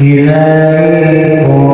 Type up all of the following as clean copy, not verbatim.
إليكم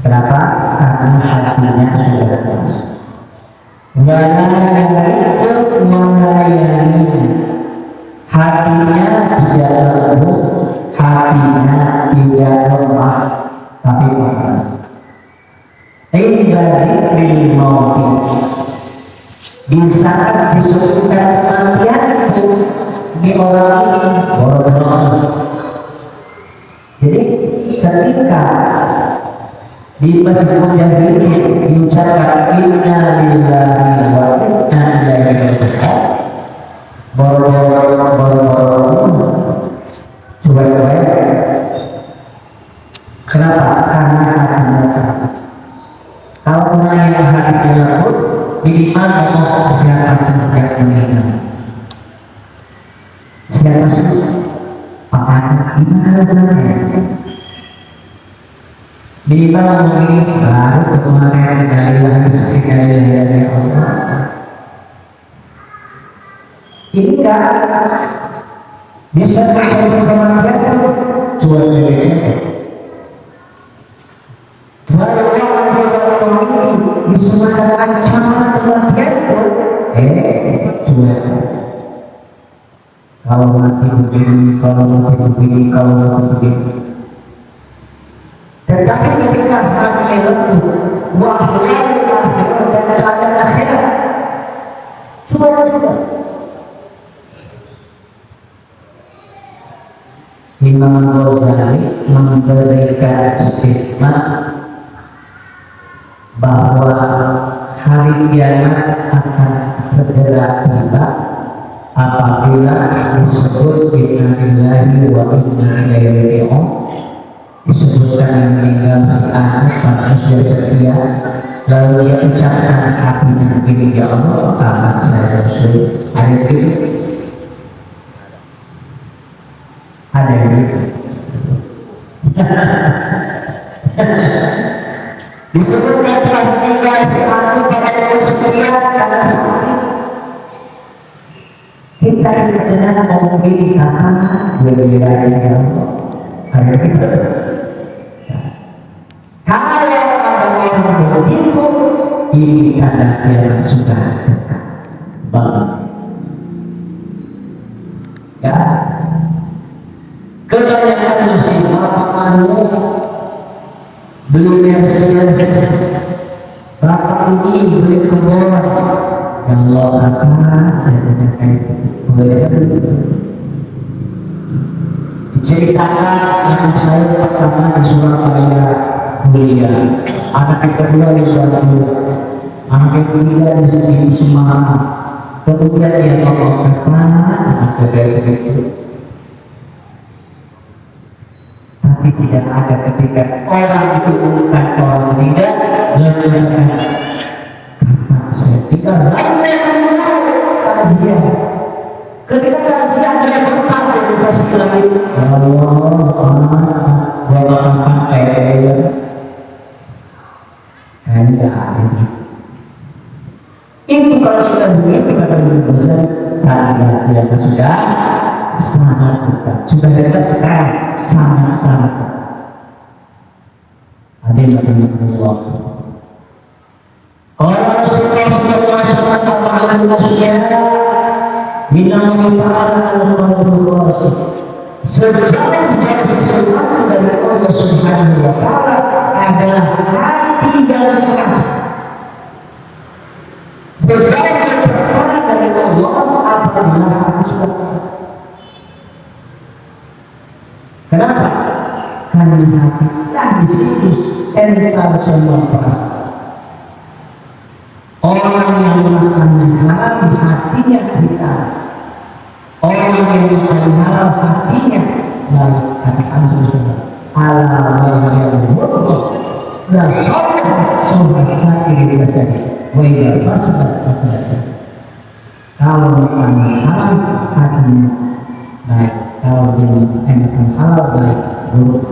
Kenapa? Karena hatinya sudah itu melayani, hatinya tidak lembut, hatinya tidak lemah, tapi marah. Ibadil mauti, di saat disebutkan kematian itu di orang ini bodoh. Jadi ketika di masjid Mujahidin diucapkan inna lillahi wa inna ilaihi raji'un, coba kenapa? Karena hatinya takut. Kalau yang hatinya takut, minimal mau siapa yang meninggal, siapa sih pakaian gimana? Minimal mungkin baru kemarin dari lagi sekitar dari Allah. Ini enggak bisa terjadi kematian itu cuma dari bisa makan ancaman kematian pun cuma kalau mati begini, kalau mati begini, kalau mati begini. Tetapi ketika hati lembut, wahai akhirat dan keadaan akhirat, cuma itu. Imam Ghazali memberikan statement bahwa hari kiamat akan segera tiba apabila disebut inna lillahi wa inna ilaihi raji'un, disebutkan yang meninggal si anak manusia setia, lalu dia ucapkan hatinya begini, ya Allah kapan saya Rasul. Ada gitu, ada gitu. Disebutkan telah meninggal si anak manusia setia karena sakit. Kita ini dengan memilih kapan berbeda ya Allah. Ada gitu. Kalau ada orang begitu, ini tanda dia sudah dekat banget. Ya, kebanyakan muslim apa beli Mercedes, bapak ini beli kebun, yang Allah katakan saya tidak kayak boleh diceritakan anak saya pertama di Surabaya kuliah, anak yang kedua di Surabaya, anak yang ketiga di Semarang, kemudian dia ngomong anak kedua itu, tapi tidak ada ketika orang itu bukan orang tidak lakukan kapan saya tidak kajian, ketika kajian dia berkata di kasih lagi Allah itu kalau sudah begitu kata Muhammad, tanda dia sudah sangat dekat, sudah dekat sekarang, sangat dekat. Hadirin Allah. Kalau Rasulullah sallallahu alaihi wasallam binallahi ta'ala al-qalbul qasid, sejauh dari sesuatu dari Allah Subhanahu wa ta'ala adalah hati yang keras. Sejauh dari perkara dari Allah apabila hati sudah keras. Kenapa? Karena hati lah di situ sentral semua perkara. Orang yang makan haram hatinya kita, orang yang makan haram hatinya baik. Katakan Rasulullah Allah yang berbuat dan sobat hati kita saja wajib fasad saja. Kalau makan haram hatinya baik, kalau dia makan halal baik buruk.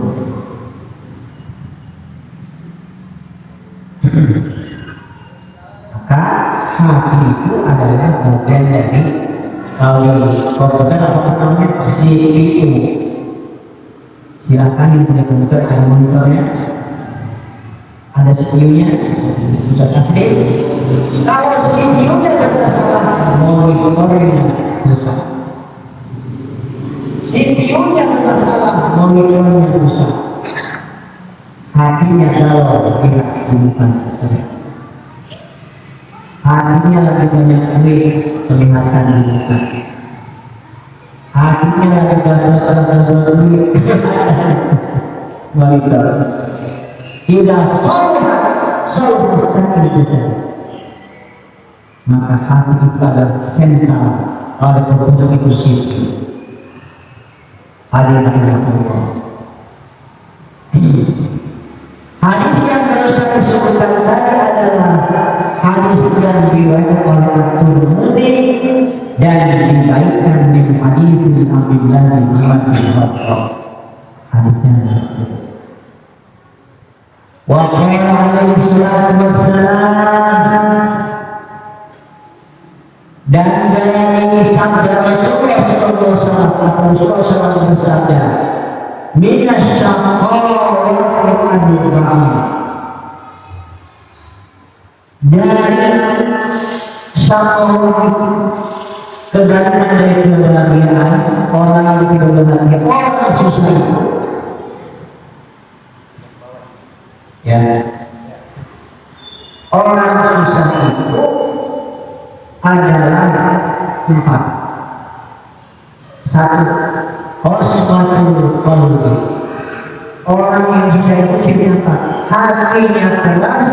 Hati itu adalah bagian dari kalau komputer apa namanya CPU. Silakan yang punya komputer ada monitornya, ada CPU-nya, bisa kasih. Kalau CPU bukan stres. Hatinya lagi banyak duit kelihatan di muka. Hatinya lagi banyak duit. Wanita tidak soleh sakit saja. Maka hati itu adalah sentral pada kebenaran itu sendiri. Hadirin Allah. Hadis yang baru saya sebutkan tadi adalah hadis yang diriwayatkan oleh At-Tirmidzi dan diriwayatkan min hadis Abdullah bin Umar bin Khattab. Hadisnya seperti wa qala alaihi salatu wassalam, dan dari sabda Rasulullah SAW bersabda, minas syaqa'i dari syaqa'i kegagalan dari kebahagiaan, orang yang tidak bahagia, orang susah itu, ya, orang susah itu adalah empat. Satu, khosmatul qalbi. Orang yang susah itu ciri apa? Hatinya keras,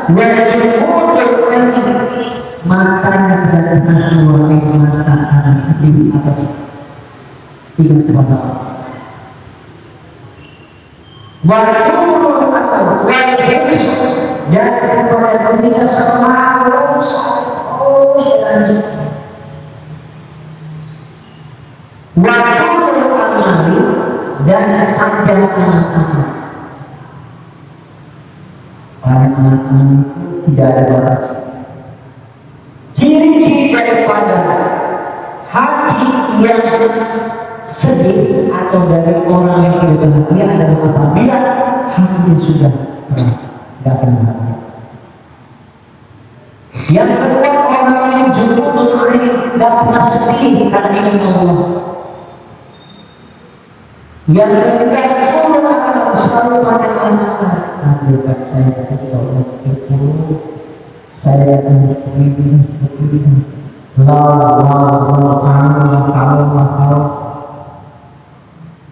wajibul matanya tidak pernah mengeluarkan mata karena sedih atas tidak kepada wajibul atau wajib dan kepada dunia selalu wajibul amali dan ada anak-anak. Anak-anak itu tidak ada batas. Ciri-ciri daripada hati yang sedih atau dari orang yang tidak bahagia adalah apabila hatinya sudah tidak bahagia. Yang kedua, orang yang jumudul ain, tidak pernah sedih karena ingin Allah. Yang ketiga, Allah selalu pada anak-anak. Andaikan saya Allah itu, saya akan begini. Kalau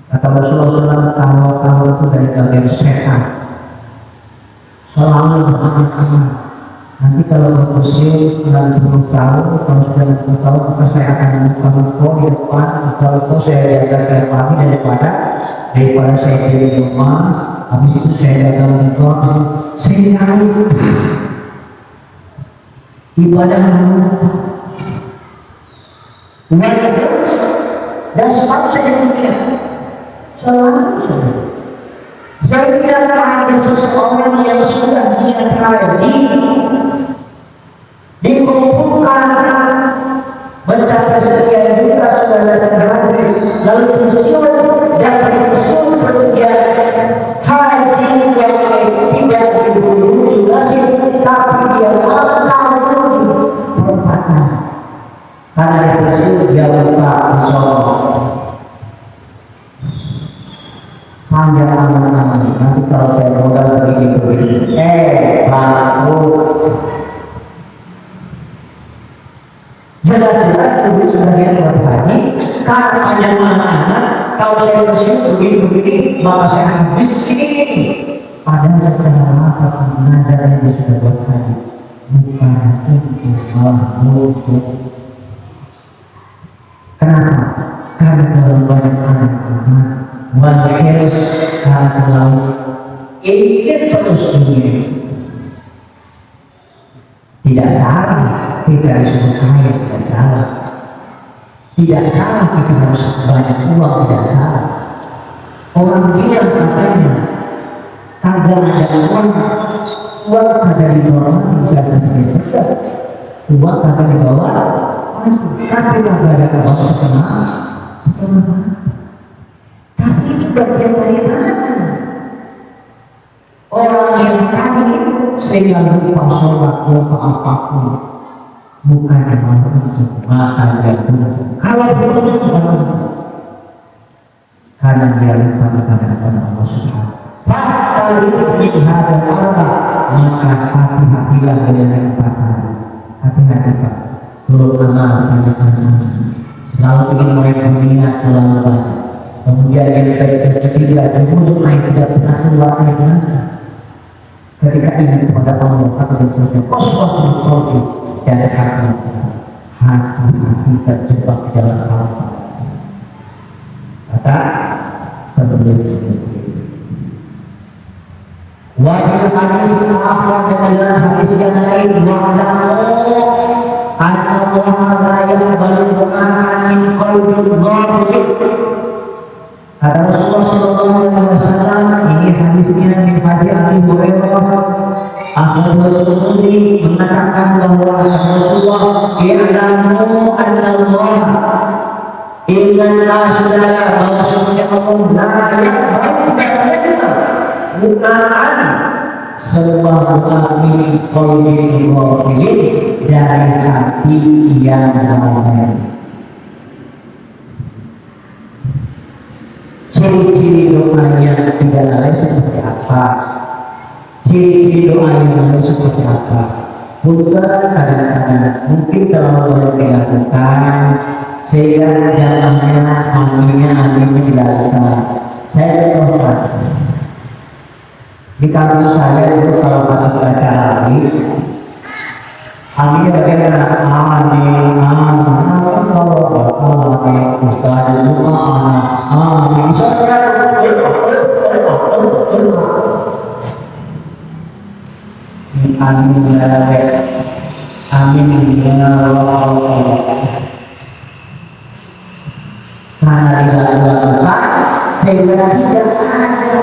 kata Rasulullah kalau itu dari bagian setan. Selalu beranak-anak. Nanti kalau berkursi dengan 10 tahun, kalau sudah 10 tahun, maka saya akan membuka ruko di depan. Kalau itu saya jaga pagi daripada saya di rumah. Habis itu saya dagang di luar, saya cari ibadah dan selalu saya dunia, selalu saja. Saya tidak ada seseorang yang sudah niat haji dikumpulkan mencapai sekian juta sudah datang haji, lalu pensiun dan pensiun kemudian haji yang tidak diburu nasib, tapi dia makan perempatan karena pensiun dia lupa sholat. Panjang aman-aman, nanti kalau saya modal begini baru jelas-jelas lebih sebagian buat haji karena panjang aman-aman. Kalau saya pensiun begini-begini, maka saya habis segini. Padahal secara mata sebenarnya dia sudah buat haji, bukan itu malah untuk. Kenapa? Karena terlalu banyak anak-anak Malheres karena terlalu ingin terus dunia. Tidak salah kita disuruh kaya, tidak salah. Tidak salah kita harus banyak uang, tidak salah. Orang bilang katanya kagak ada uang kagak dibawa, bisa kasih besar. Uang kagak dibawa, tapi kagak ada uang setengah. Tapi itu bagian dari mana? Orang yang tadi itu sehingga lupa sholat, lupa apapun, bukan yang itu, maka dia benar. Kalau betul karena dia lupa kepada Allah Subhanahu. Fakta itu ada Allah maka hati-hatilah dengan yang empat hal. Hati-hati Pak. Belum amal banyak-banyak. Selalu ingin meraih dunia terlalu banyak. Kemudian yang ketiga, jumlah naik tidak pernah keluar dari mana. Ketika ingin kepada Allah dan sebagainya, kos-kos berkodi dan hati terjebak dalam hal. Kata penulis wajib hadis akhir adalah hadis yang lain wa'lamu anna Allah la yaqbalu du'aan min qalbin ghafil. Kata Rasulullah sallallahu alaihi wasallam, ini hadisnya min hadis Abi Hurairah Al-Bukhari mengatakan bahwa Rasulullah i'lamu anna Allah inna asdala bahwasanya Allah la yaqbalu bukaan sebuah bukan min qalbin ghafil dari hati yang lalai. Ciri-ciri doa yang tidak lalai seperti apa? Ciri-ciri doa yang lalai seperti apa? Bukan kadang-kadang mungkin terlalu banyak dilakukan sehingga jalannya aminnya dilakukan. Saya contohkan di kampus saya itu kalau kata baca lagi aminnya bagaimana? Amin, kalau Ustaz itu amin. Amin ya Allah. Karena tidak dilakukan sehingga tidak ada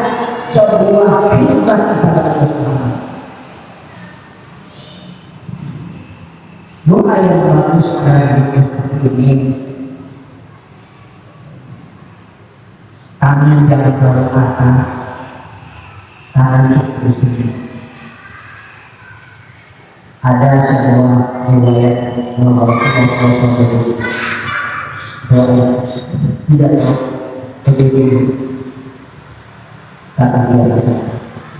sebuah khidmat kepada Allah. Doa yang bagus dan seperti ini, tangan jangan terlalu atas, tangan cukup di sini. Ada sebuah riwayat membawa sesuatu doa tidak begitu kata dia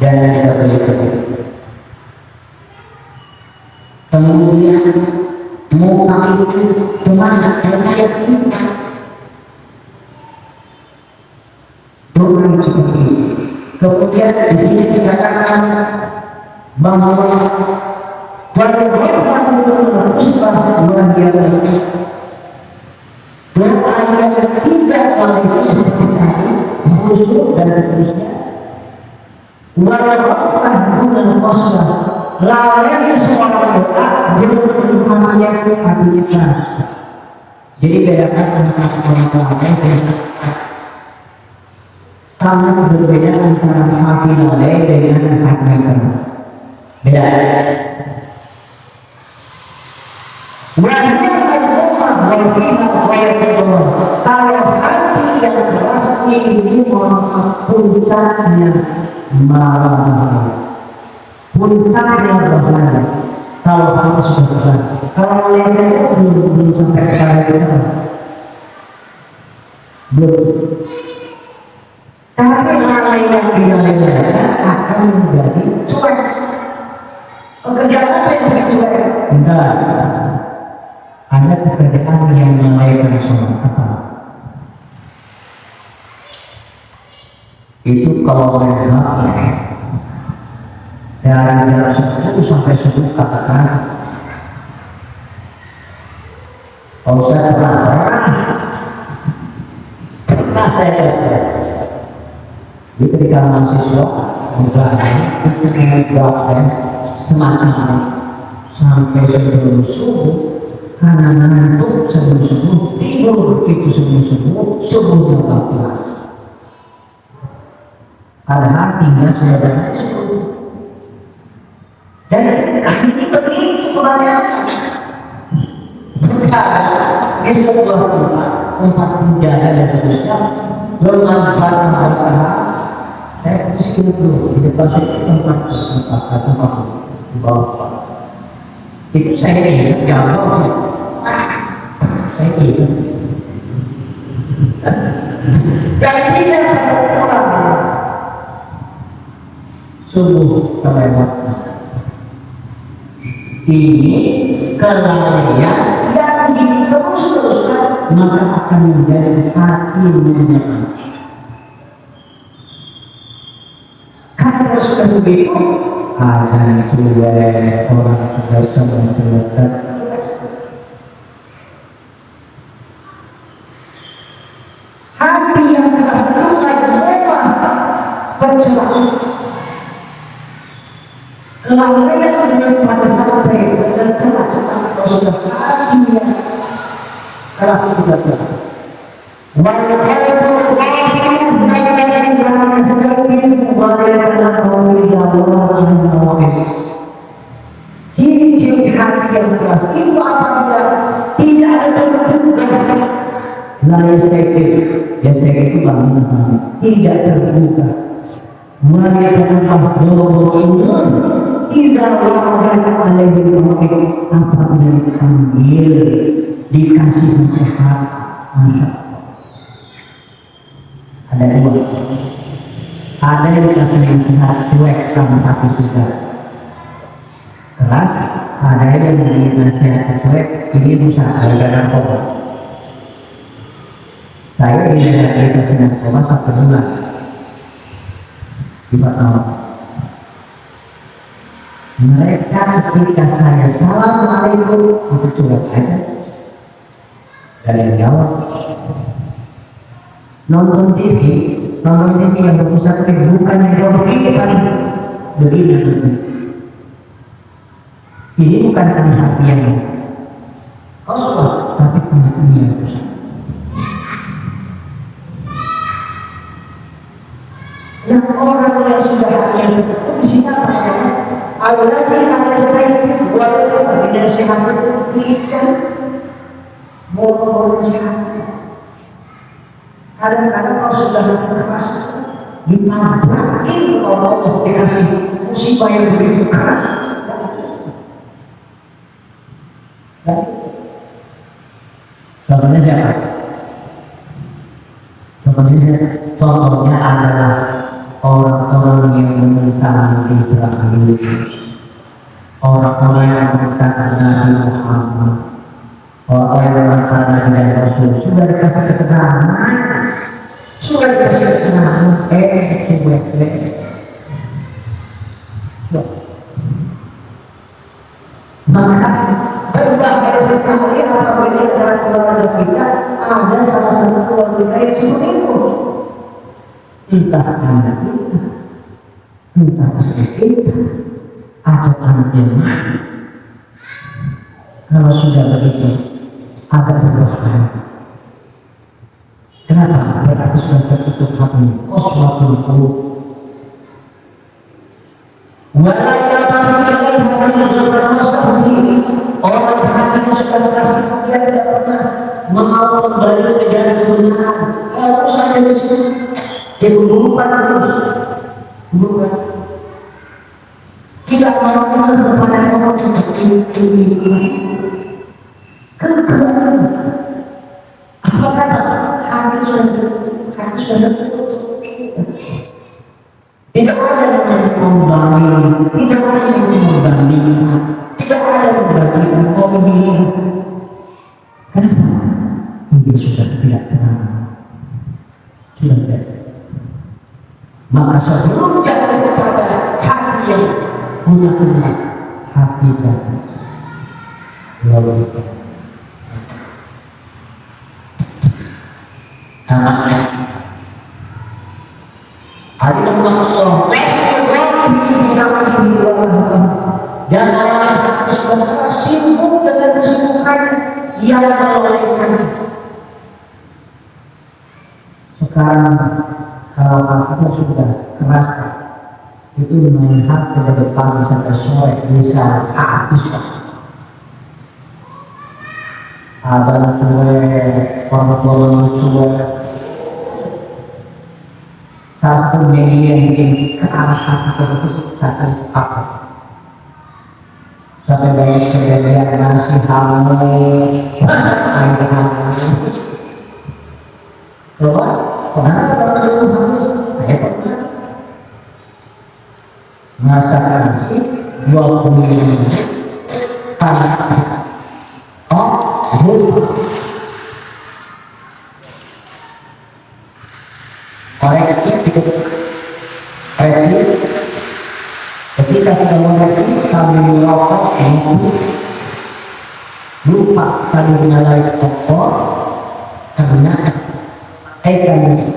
dan tidak begitu. Kemudian muka itu kemana? Kemudian kita doa seperti itu. Kemudian di sini dikatakan bahwa wajibkan untuk meneruskan doa yang doa yang tidak boleh seperti tadi khusyuk dan seterusnya. Wajibkan dengan kosong lalainya semua doa belum hatinya keras. Jadi bedakan antara orang lalai dengan sangat berbeda antara hati lalai dengan hati keras. Beda. Kalau hati yang keras ini puncaknya marah, puncaknya bahaya. Kalau hati sudah keras, kalau lehernya belum sampai ke belum. Tapi lalai yang dilalaikan akan menjadi cuek. Pekerjaan apa yang jadi cuek? Enggak. Ada pekerjaan yang melalaikan sholat apa? Itu kalau rehat dari jam 10 sampai 10 katakan kalau saya pernah saya lihat di ketika mahasiswa itu membuat semacam sampai sebelum subuh karena ngantuk sebelum subuh, tidur itu sebelum subuhnya 14. Padahal tinggal sebenarnya subuh. Dan kami itu kebanyakan bukan di sebuah tempat penjara dan seterusnya bermanfaat. Saya miskin dulu di depan tempat di bawah. Itu saya ingat jauh. Saya ingat. Dan tidak satu orang subuh terlewat. Ini kelalaian yang diterus-teruskan maka akan menjadi hati menyakiti. Kata sudah begitu, ada cuek, orang sudah sedang cuek. Hati yang keras itu memang pencerahan. Kelalaian dengan pada sampai dengan kemacetan sudah hati yang keras itu tidak. Ciri-ciri hati yang keras itu apabila tidak ada terbuka. Lain sekir, ya sekir itu bangunan tidak terbuka. Mereka Allah ini tidak wajar alaihi wasallam apabila dipanggil dikasih nasihat, masya Allah. Ada dua, ada yang dikasih nasihat cuek sama hati sudah keras, ada yang nasihat cuek ini rusak gara-gara narkoba. Saya tidak dikasih narkoba 1 bulan. 4 tahun. Mereka ketika saya assalamualaikum itu cuek aja, dan yang jawab. Nonton TV yang 21 bukan yang jawab begini. Ini bukan perhatian kosong, tapi perhatian pusat. Nah, orang yang sudah hatinya itu di sini apa ya? Ada saya buat apa? Dengan sehat ikan mau sehat. Kadang-kadang kalau sudah keras ditabrakin kalau Allah dikasih musibah yang begitu keras. Contohnya siapa? Contohnya adalah orang-orang yang menentang Ibrahim, orang-orang yang menentang Nabi Muhammad, orang-orang yang menentang Nabi Rasul. Sudah dikasih keterangan, maka berbahaya sekali apabila di antara keluarga kita ada salah satu keluarga yang seperti itu. Entah anak kita, entah istri kita, atau anak yang lain. Kalau sudah begitu, agak berbahaya. Kenapa? Berarti sudah tertutup hati. Qaswatul qulub. Orang hatinya sudah merasa dia tidak pernah mau kembali ke jalan kebenaran. Kalau saya di sini dibunuhkan terus, bukan. Tidak mau kepada orang seperti ini. Kekerasan. Apa kata? Hati sudah tertutup. Tidak ada yang membanding, tidak ada yang membanding, tidak ada yang membanding. Kenapa? Dia sudah tidak tenang, sudah tidak. Maka sebelum jatuh kepada hati yang punya tenang, hati dan logika. Dan orang yang harus berkata sibuk dengan kesibukan yang melelahkan. Sekarang kalau hatinya sudah keras, itu main hak ke depan sampai sore bisa habis. Abang cuek, orang cuek. Satu media yang bikin ke arah hati terus akan apa? Sampai banyak kejadian masih hamil, air hamil. Coba, pernah kalau itu hamil, saya pernah masak nasi 20 menit, Oh, lupa. Koreksi ketika kita mengerti sambil merokok lupa sambil menyalakan kompor karena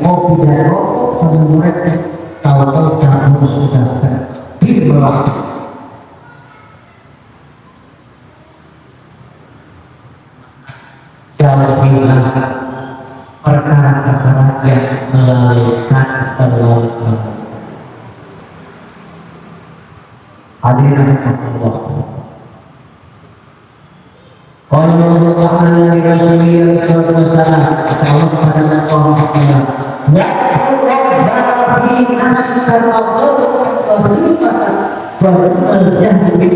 kopi dan rokok sambil mereka tahu-tahu campur sudah di bawah. Jauhilah perkara-perkara yang melalaikan terlalu. Hadirin Allah. Kalau Allah di Rasulullah SAW Allah pada Allah ya Allah fi nafsika Allah wa khifatan wa al-jahli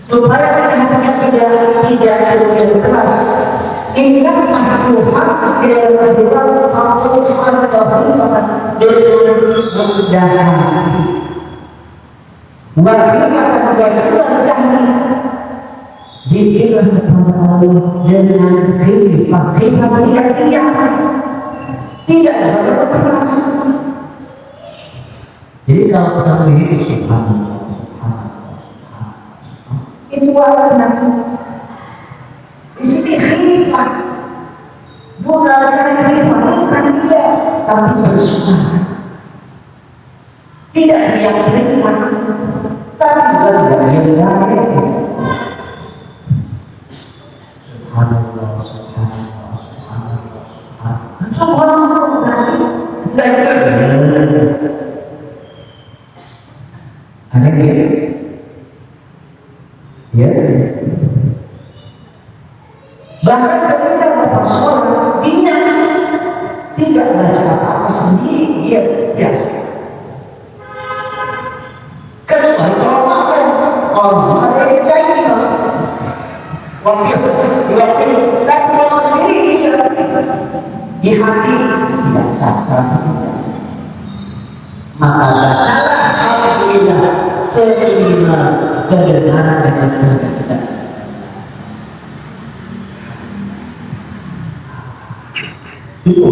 supaya hatinya tidak keras. Ingatlah Tuhan di dalam kehidupan Allah Subhanahu wa taala dengan rendah hati. Wajibkan dengan hati. Dikirlah kepada Allah dengan khifat tidak berkeras. Jadi kalau kita melihat Subhanallah itu warna di sini khifat bukan khifat dia tapi bersuara tidak yang khifat tapi berbagai lain. Subhanallah subhanallah subhanallah ada dia ya. Bahkan ketika bapak sholat dia tidak baca apa-apa sendiri, dia kecuali kalau makan ada yang janji wakil dan kalau sendiri dia di hati tidak sah. Maka bacalah alhamdulillah seminimal kebenaran dengan kita. Itu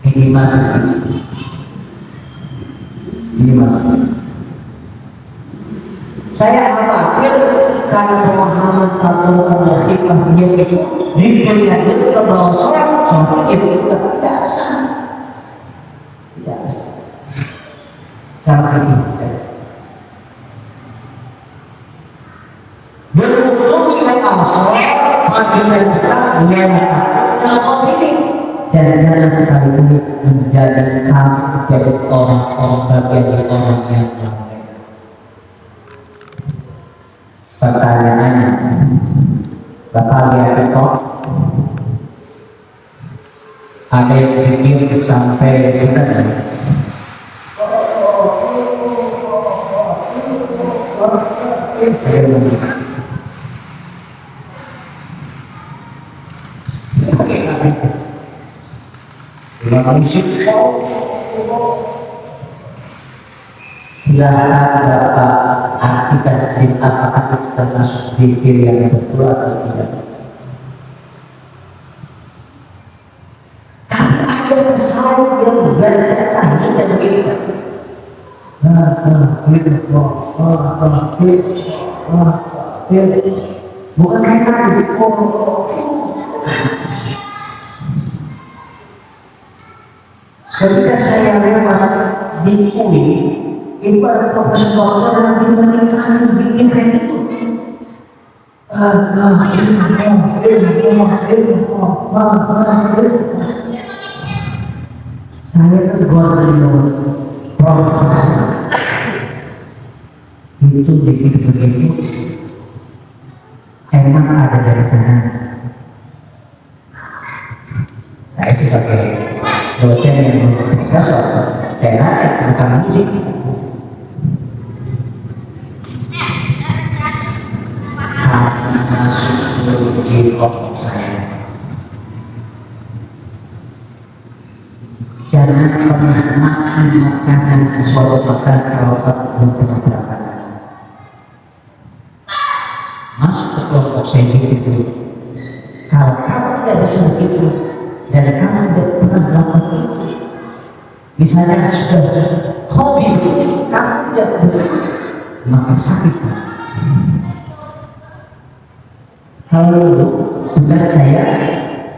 ini masuk. Saya khawatir karena pemahaman tentang khifah dia itu dilihat itu ke bawah sholat itu tidak sah. Cara ini beruntung dengan al-sholat panggilan kita dan jangan sekali menjadi kami menjadi orang-orang bagian dari orang yang lain. Pertanyaannya, bakal lihat kok ada yang pikir sampai kita silahkan Bapak artikan sedikit apakah itu termasuk zikir yang betul atau tidak. Tapi ada kesan yang berkaitan dengan kita. Bukan kaitan ketika saya lewat di UI, itu ada profesor lagi mengingatkan bikin kayak gitu. Saya tegur beliau, Prof. Itu bikin begitu, emang ada dari sana. Saya sebagai dosen yang profesor, saya nanya bukan musik. Masuk di otak saya. Jangan pernah makan makanan sesuatu makan kalau belum pernah merasakan. Masuk ke kelompok saya itu. Kalau kamu tidak bisa begitu dan kamu tidak pernah melakukan itu, misalnya sudah hobi kamu tidak begitu, maka sakit. Kalau dulu bukan saya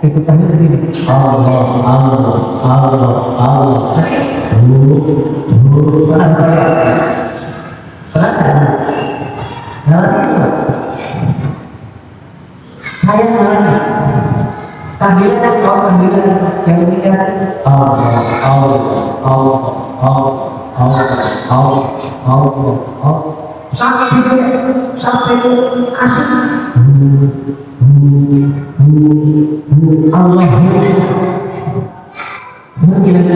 ikutan begini, Allah, Allah, Allah, Allah, saya salah. Tahlilan kau tahlilan yang meninggal Allah, Allah, Allah, Allah, Allah, Allah, Allah, Allah, sampai asik. Allah yang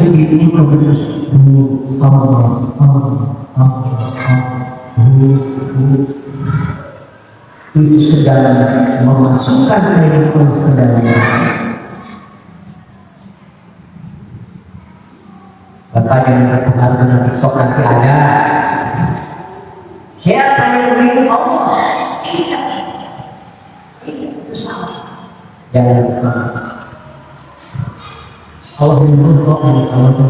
begini terus Allah, Allah, Allah, itu sedang memasukkan kehidupan ke dalamnya. Bapak yang terpengaruh dengan TikTok nanti ada. Siapa yang memilih Allah? Tidak. Itu salah. Jangan lupa. Allah menyuruh Allah.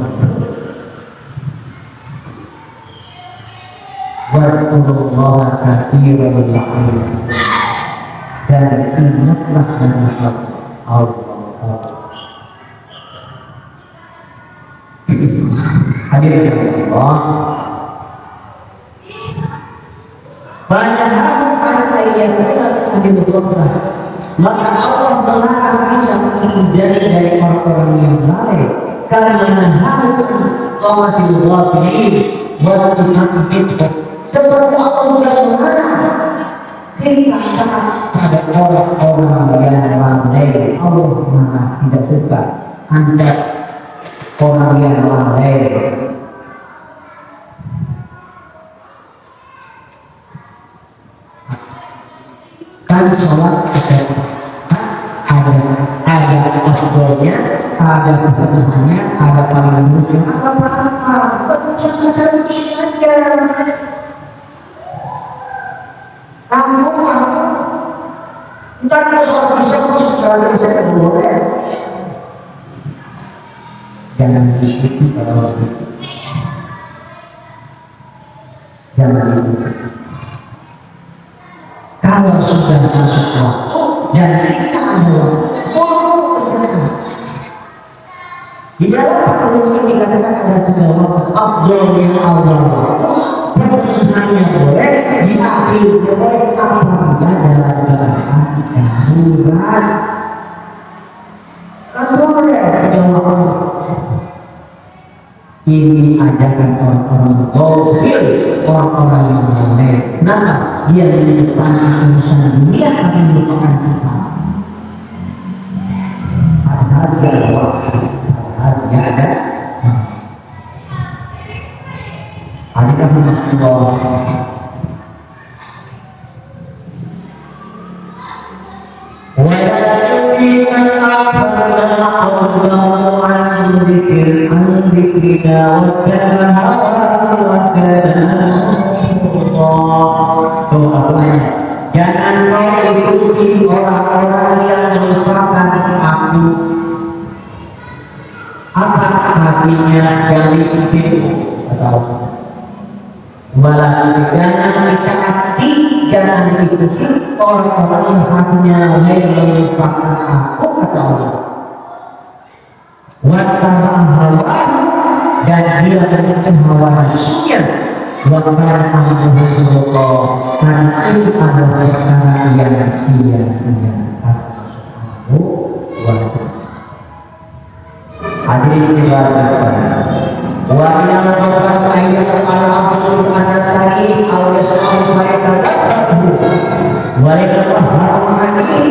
Warahmatullahi wabarakatuh. Dan ingatlah nama Allah. Hadirin Allah, banyak hal yang kita dibutuhkan. Maka Allah melarang kita menghindari dari orang-orang yang lalai. Karena hal qawatillah ini waktu kita seperti Allah yang melarang kita taat pada orang-orang yang lalai. Allah maha tidak suka Anda orang yang lalai. Kan sholat ada afdolnya, ada kebutuhannya, ada paling mungkin apa-apa, betul saja aja. Kamu entar mau sholat bisa sholat saya boleh. Jangan diikuti kalau jangan diikuti. Kalau sudah masuk waktu dan kita adalah di dalam pertemuan ini dikatakan ada tiga waktu afdol yang awal waktu pertengahannya boleh, di akhir boleh, apabila dalam keadaan darurat. Boleh tiga waktu. Ini ajakan orang-orang gofil, orang-orang yang lalai. Kenapa? Dia mengedepankan urusan dunia tapi melupakan kita. Padahal dia ada waktu, padahal dia ada. Adakah Allah? Jangan kau ikuti orang-orang yang melupakan aku. Apa hatinya yang diikuti? Atau malah jangan ditaati, jangan diikuti orang-orang yang hatinya melupakan aku kata Allah. Wattaba'ah hawa, dan dia mengikuti hawa nafsunya. Wakar amruhu furqa, karena itu adalah perkara yang sia-sia. Hadirin dikasihi, wa yang berkat ayat al-abdul an-tari al-yas'al fayatadabbu wa yatahharu anhi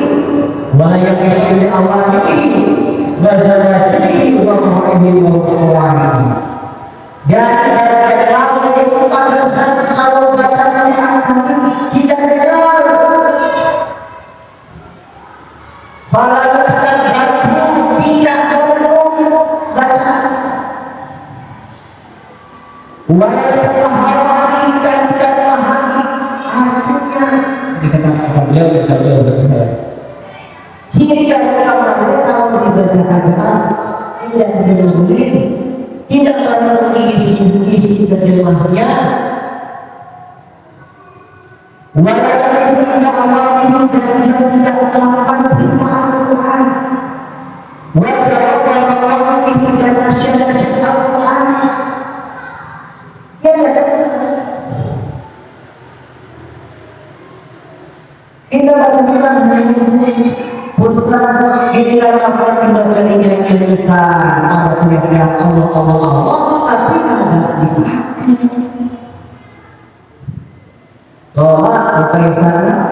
wa yaqil awamihi wa zawatihi wa mu'ihi wa qawamihi. Dan kalau itu pada saat kalau bacaan akan tidak dengar, para tidak perlu bacaan. Walaupun tidak awal minum dan dia tidak melakukan perintah Al-Quran. Walaupun awal minum dan nasihat-nasihat Al-Quran. Ya, kita lakukan bukan ini adalah kembali yang kita ada pihak Allah, tapi ada dipakai. Doa pakai sana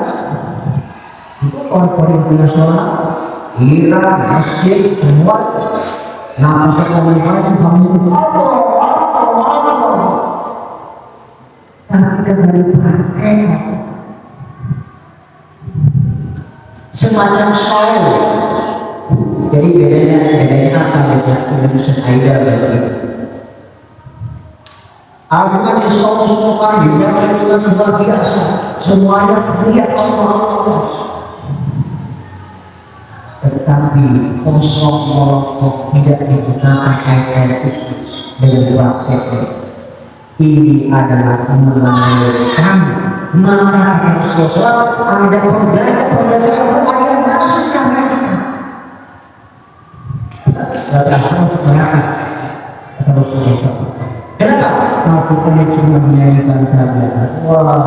itu orang-orang nasional, Iran, Mesir, semua nama sekolah kamu Allah. Tapi kita dipakai semacam soal. Jadi bedanya apa dengan Indonesian Idol gitu. Akan disokong-sokongkan dibiarkan dengan luar biasa, semuanya teriak Allah. Tetapi kosong molok tidak digunakan ayat itu dengan praktek. Ini adalah melahirkan maka sesuatu ada pembelajaran yang masuk ke mereka. Kenapa? Aku cuma menyanyikan saja. Wah,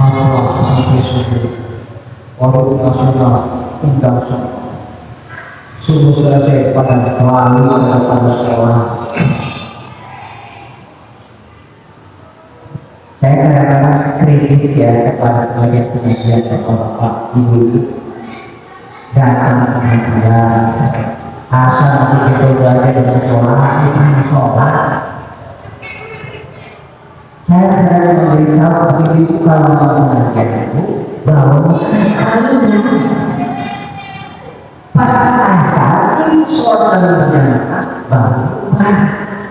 Allah sampai sudah orang nasional undang sungguh selesai pada lalu pada sekolah. Saya kadang-kadang kritis ya kepada pengajian dan bapak ibu datang pengajian asal nanti kita belajar dengan sholat kita sholat. Saya kadang memberitahu ibu kalau mau mengajian itu bahwa sekali pas asal ini sholat dalam berjamaah baru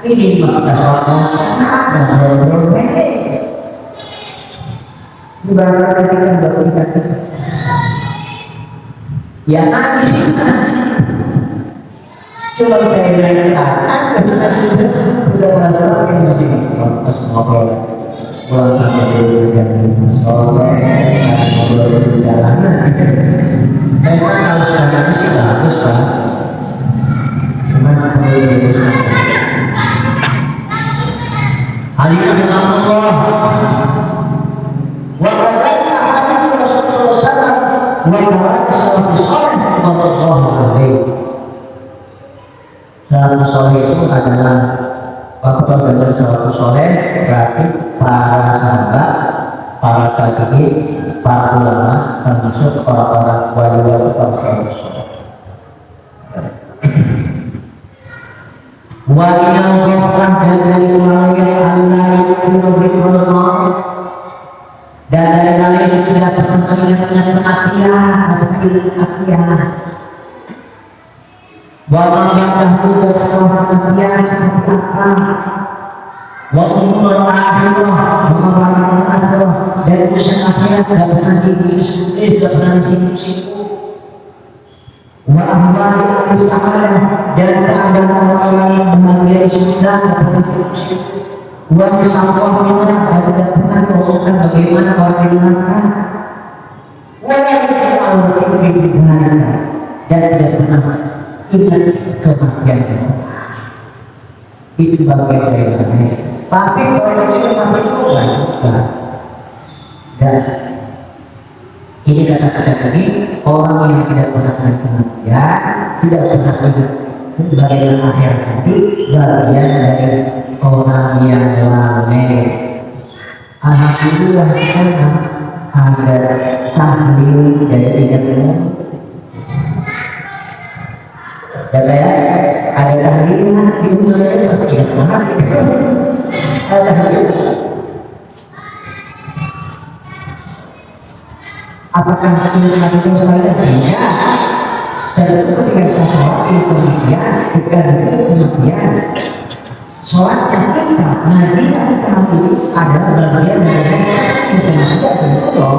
ini maka sholat dan berbeda. Ibarat ketika berpindah ya nangis. Coba saya naik ke atas sudah merasa pakai mesin pas ngobrol pulang sampai di soleh ngobrol di jalanan. Memang kalau sekarang sih bagus pak, cuman perlu diurus. Alhamdulillah Allah. Wajahnya hadis Rasulullah SAW wajah salafus saleh radhiyallahu anhu. Salafus saleh itu adalah faktor dari salafus saleh berarti para sahabat, para tabi'in, para ulama termasuk orang-orang wali-wali salafus saleh. Wali yang berfaham dari ulama yang Allah itu berfirman. Dan dari hal itu tidak pernah mengingatkan kematian. Bahwa yang dahulu dan setelah kematian seperti apa? Wa umur akhirah, mengabarkan akhirah dari urusan akhirat tidak pernah disebut, tidak pernah disinggung. Wa ahwali al-istiqalah dan keadaan orang-orang yang bahagia di surga tidak pernah disinggung. Wahai sahabat kita tidak pernah mengatakan bagaimana orang yang makan. Walaupun Allah itu dan tidak pernah ingat kematian itu. Itu bagian dari dunia. Tapi kalau kita masih bukan. Dan ini kata-kata tadi orang yang tidak pernah ingat kematian, tidak pernah ingat bagian akhir nanti, bagian dari orang yang lalai. Alhamdulillah sekarang ada tahlil dari ilmu. Ada ya, ada tahlil di dunia pasti ingat banget itu. Ada tahlil. Apakah ini itu saja? Tidak. Dan itu ketika kita sholat itu kematian, bukan itu kematian. Sholat yang kita ngaji kita ini adalah bagian dari kematian itu.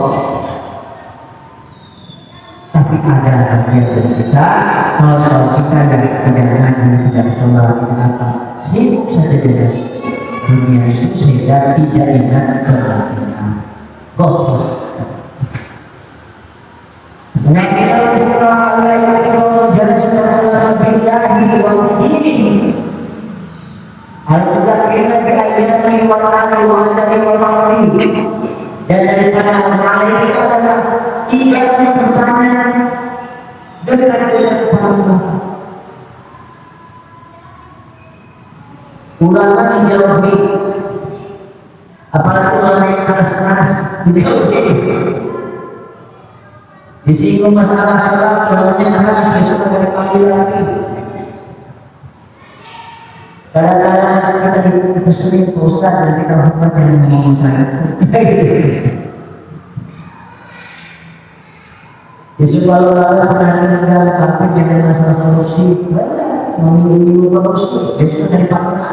Tapi ada bagian dari kita, kalau kita dari keadaan yang tidak sholat kita akan sibuk saja dengan dunia itu sehingga tidak ingat kematian. Gosok. Nabi Allah alaihi wasallam jalasa billahi wa bihi. Al-Mudzakirina bi ayati wa ta'ala wa adami wa ma'ri. Dan daripada alaihi adalah tidak bertanya dengan Allah. Ulama dijauhi, apalagi ulama yang keras-keras dijauhi. Disinggung masalah sholat, ulamanya keras, besok ada dipanggil lagi. Kadang-kadang kita dipesenin ke Ustaz, nanti kalau hukum yang ngomong saya. Disuruh lalu pernah meninggal, tapi jangan masalah korupsi. Memilih korupsi, besok dari panggil.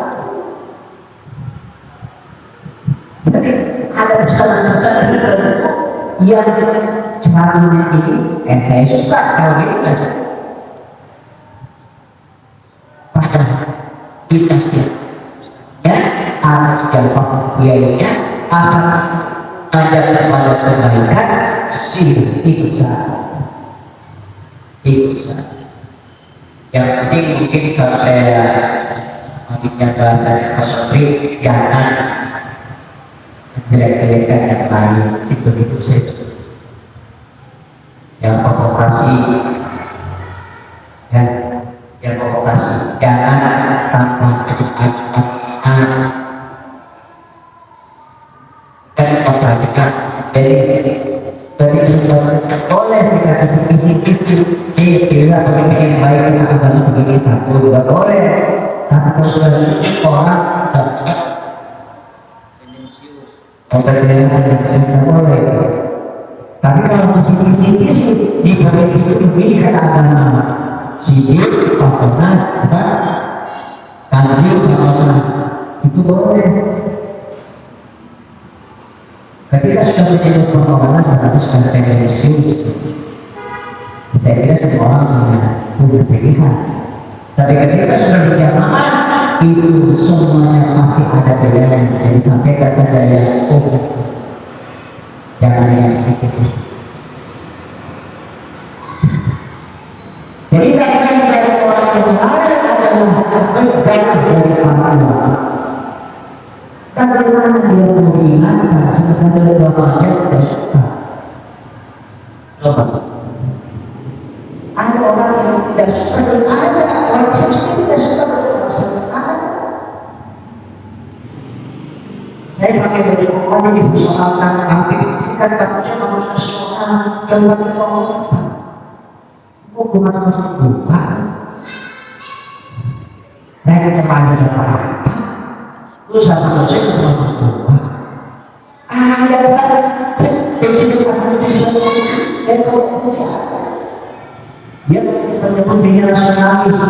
Jadi ada pesan-pesan yang caranya ini, saya suka kalau gitu. Pada kita ya, harus dampak biayanya, asal ada kepada kebaikan, ikut Yang penting mungkin kalau saya mengingatkan bahasa Pasopri, jangan menjelek-jelekan yang lain, itu saja. Yang provokasi, ya, yang provokasi, jangan tanpa kebijakan dan perhatikan. Jadi boleh kita kisi-kisi kira pemimpin yang baik kita agama begini satu dua boleh, tapi kalau sudah orang tidak boleh. Tapi kalau masih kisi-kisi di pemimpin itu begini kata agama sidik, pakonan, tandil, pakonan itu boleh. Ketika sudah menjadi permohonan harus ada tendensi. Saya kira semua orang punya pilihan. Tapi ketika sudah berjamaah itu semuanya masih ada pilihan. Jadi sampai kata saya, jangan yang itu. Jadi bagian dari orang yang ada adalah berjalan dari pahala. Bagaimana dia mengingatkan sebenarnya bapaknya tidak suka. Ada orang yang tidak suka dan ada orang yang tidak suka berpasangan. Saya pakai baju koko ini dipersoalkan, tapi sikat takutnya kamu seseorang dan pakai koko apa? Kok gue masuk buka? Saya kemarin apa? Lu sama saya cuma berdoa. Ada kehidupan dan kau siapa? Dia menyebut dirinya nasionalis.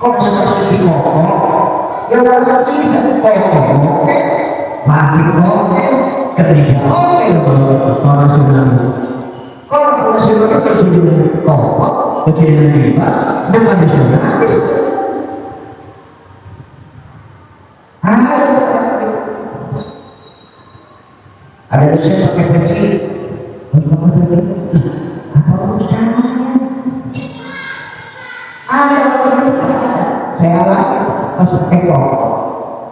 Kok nasionalis di koko? Ya rasa tidak koko. Mati koko. Ketika orang nasionalis. Kalau nasionalis terjadi dengan koko, terjadi dengan riba, bukan nasionalis. Ada dosen pakai pensil, apa urusannya? Ada saya alami masuk ke koko,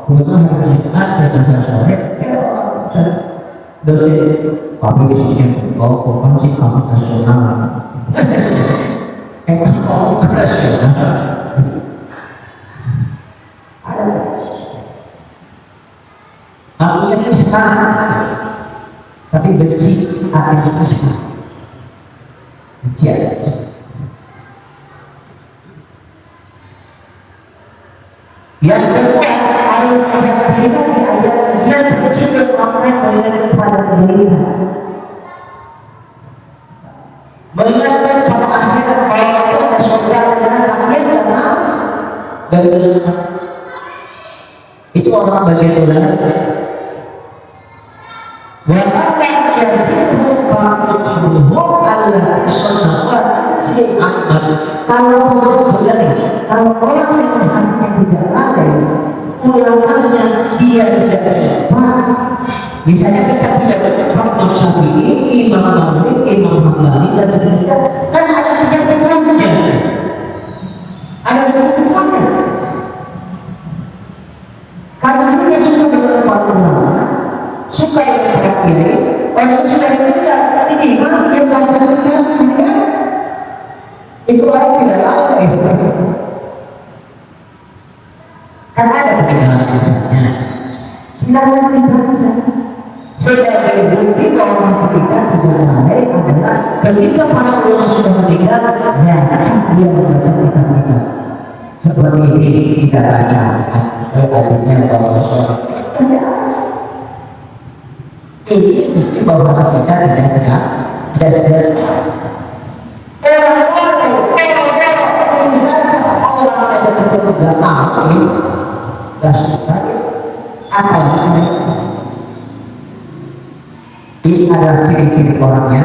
kebetulan hari Jumat saya sore, dosen kami di sini koko kan sih kami nasional, koko nasional. Aku yang sekarang, tapi benci akan Islam. Benci ada. Yang kedua, ayat yang kelima di ayat yang benci dan akan mengingatkan kepada kebaikan. Mengingatkan pada akhirat bahwa itu ada surga dan neraka dan itu orang bagian ulama. Walaupun yang dihukum Allah Subhanahu si amal. Kalau benar, kalau orang yang tidak ada ulangannya dia tidak dapat Misalnya kita tidak Imam Syafi'i, Imam Malik, Imam Hambali dan seterusnya, kan ada penyakit-penyakitnya, ada kebutuhannya. Karena dia suka dengan para ulama, suka dengan para kiai, orang sudah bekerja, ini imam yang melakukan pekerjaan, itu orang tidak lalu itu. Karena ada kebenaran misalnya, silakan dibaca. Sebagai bukti bahwa kita tidak baik adalah ketika para ulama sudah meninggal, ya dia membaca kitab-kitab seperti ini kita baca. Adanya bahwa ini bahwa kita tidak sedang dan orang misalnya orang ada tertentu tidak tahu tidak suka apa ini adalah ciri-ciri orangnya,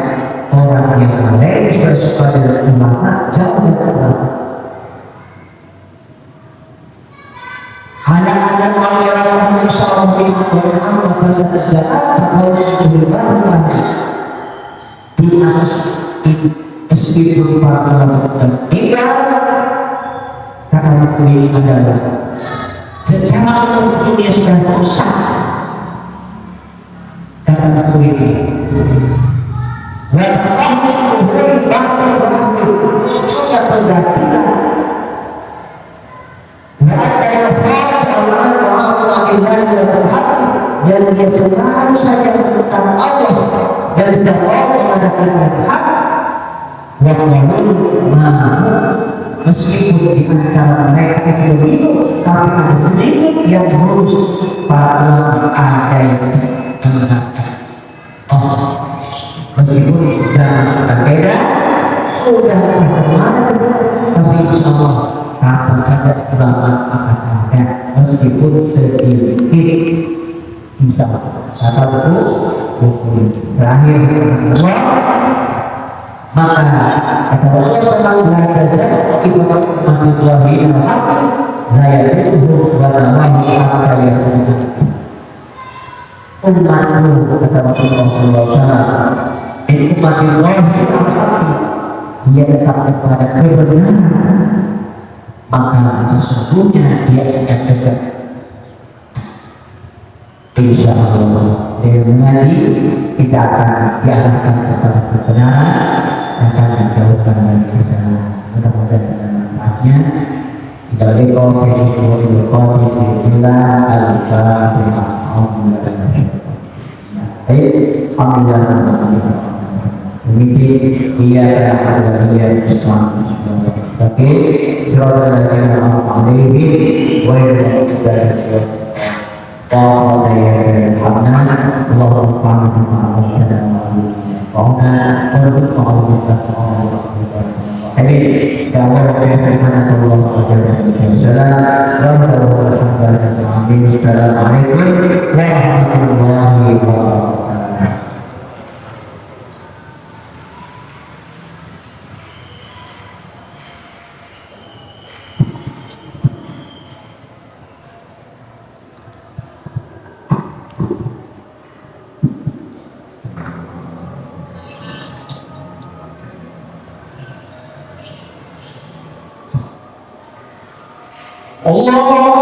orang yang lain juga suka dengan ulama jauh dari ulama. Anak-anak orang Islam Quran maka terjaga atau diberikan di atas meskipun para ulama tidak karena ini adalah secara dunia sudah rusak. Kata ini, walaupun sebenarnya bangkit munculnya pergatian, mereka yang faham Allah dan dia selalu saja menentang Allah dan tidak mau mengadakan yang hak, meskipun di antara mereka itu begitu, tapi ada sedikit yang lurus para ada yang meskipun jangan berbeda sudah kemana tapi insya Allah kapan saja ulama akan ada meskipun sedikit insya Allah. Kata buku terakhir Allah maka kata Rasulullah belajar kita menjadi hati saya itu bagaimana apa yang umatmu kata Rasulullah SAW itu umat Allah dia tetap kepada kebenaran maka sesungguhnya dia akan tegak insya Allah dengan kita akan diarahkan kepada kebenaran akan dijauhkan dari kesalahan. Mudah-mudahan dengan manfaatnya tidak boleh Demikian dia adalah dia Islam. Tapi kalau ada yang mengalami wajib dari Allah yang Tuhan Allah Subhanahu dan Allah untuk Allah. Jadi jangan berpikir mana Allah Assalamualaikum warahmatullahi wabarakatuh. Allah